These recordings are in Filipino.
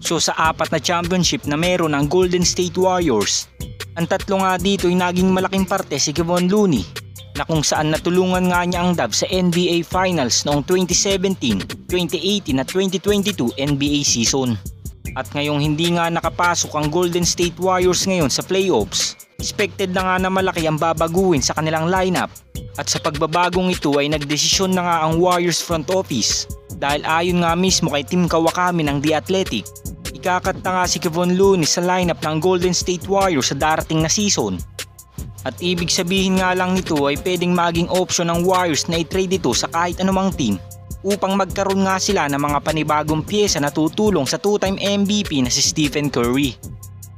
So sa 4 na championship na meron ang Golden State Warriors, ang 3 nga dito ay naging malaking parte si Kevon Looney, na kung saan natulungan nga niya ang Dubs sa NBA Finals noong 2017, 2018 at 2022 NBA season. At ngayong hindi nga nakapasok ang Golden State Warriors ngayon sa playoffs, expected na nga na malaki ang babaguhin sa kanilang lineup. At sa pagbabagong ito ay nagdesisyon na nga ang Warriors front office dahil ayon nga mismo kay Tim Kawakami ng The Athletic, ikakat na nga si Kevon Looney sa lineup ng Golden State Warriors sa darating na season. At ibig sabihin nga lang nito ay pwedeng maging option ng Warriors na i-trade ito sa kahit anumang team upang magkaroon nga sila ng mga panibagong pyesa na tutulong sa 2-time MVP na si Stephen Curry.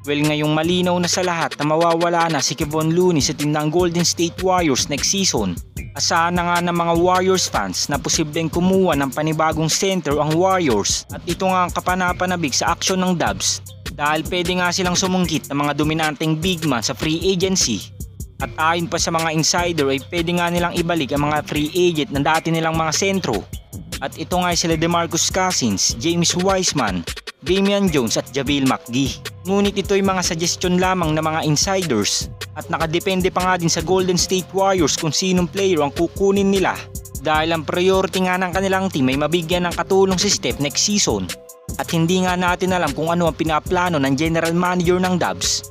Well, ngayong malinaw na sa lahat na mawawala na si Kevon Looney sa team ng Golden State Warriors next season, asahan na nga ng mga Warriors fans na posibleng kumuha ng panibagong center ang Warriors at ito nga ang kapanapanabik sa aksyon ng Dubs dahil pwede nga silang sumungkit ng mga dominanteng big man sa free agency. At ayon pa sa mga insider ay pwede nga nilang ibalik ang mga free agent na dati nilang mga sentro. At ito nga ay sila DeMarcus Cousins, James Wiseman, Damian Jones at JaVale McGee. Ngunit ito ay mga suggestion lamang ng mga insiders at nakadepende pa nga din sa Golden State Warriors kung sinong player ang kukunin nila dahil ang priority nga ng kanilang team ay mabigyan ng katulong si Steph next season. At hindi nga natin alam kung ano ang pinaplano ng general manager ng Dubs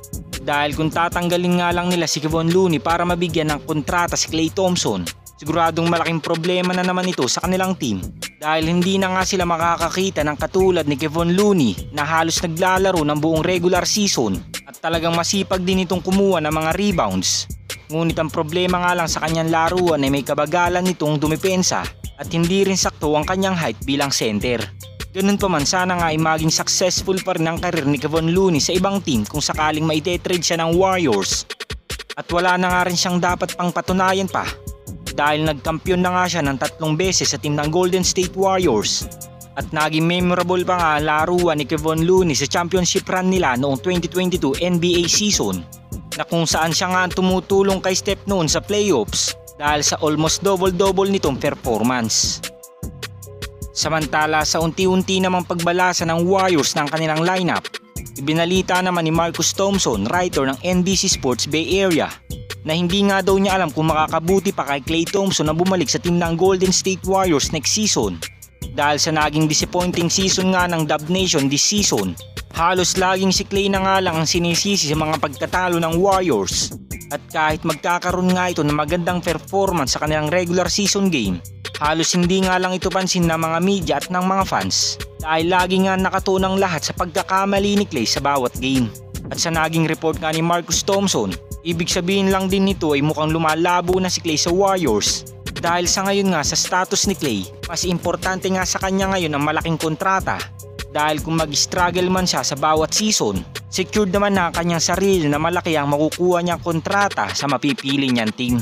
dahil kung tatanggalin nga lang nila si Kevon Looney para mabigyan ng kontrata si Klay Thompson, siguradong malaking problema na naman ito sa kanilang team dahil hindi na nga sila makakakita ng katulad ni Kevon Looney na halos naglalaro ng buong regular season at talagang masipag din itong kumuha ng mga rebounds. Ngunit ang problema nga lang sa kanyang laruan ay may kabagalan nitong dumepensa at hindi rin sakto ang kanyang height bilang center. Ganun pa man, sana nga ay maging successful pa rin ang karir ni Kevon Looney sa ibang team kung sakaling maite-trade siya ng Warriors. At wala na nga rin siyang dapat pang patunayan pa dahil nagkampiyon na nga siya ng 3 beses sa team ng Golden State Warriors. At naging memorable pa nga ang laruan ni Kevon Looney sa championship run nila noong 2022 NBA season na kung saan siya nga tumutulong kay Steph noon sa playoffs dahil sa almost double-double nitong performance. Samantala sa unti-unti namang pagbalasa ng Warriors ng kanilang lineup, ibinalita naman ni Marcus Thompson, writer ng NBC Sports Bay Area, na hindi nga daw niya alam kung makakabuti pa kay Klay Thompson na bumalik sa team ng Golden State Warriors next season. Dahil sa naging disappointing season nga ng Dub Nation this season, halos laging si Klay na nga lang ang sinisisi sa mga pagkatalo ng Warriors. At kahit magkakaroon nga ito ng magandang performance sa kanilang regular season game, halos hindi nga lang ito pansin ng mga media at ng mga fans dahil lagi nga nakatunang lahat sa pagkakamali ni Klay sa bawat game. At sa naging report nga ni Marcus Thompson, ibig sabihin lang din nito ay mukhang lumalabo na si Klay sa Warriors dahil sa ngayon nga sa status ni Klay, mas importante nga sa kanya ngayon ang malaking kontrata dahil kung mag-struggle man siya sa bawat season, secured naman na ang kanyang sarili na malaki ang makukuha niyang kontrata sa mapipili niyang team.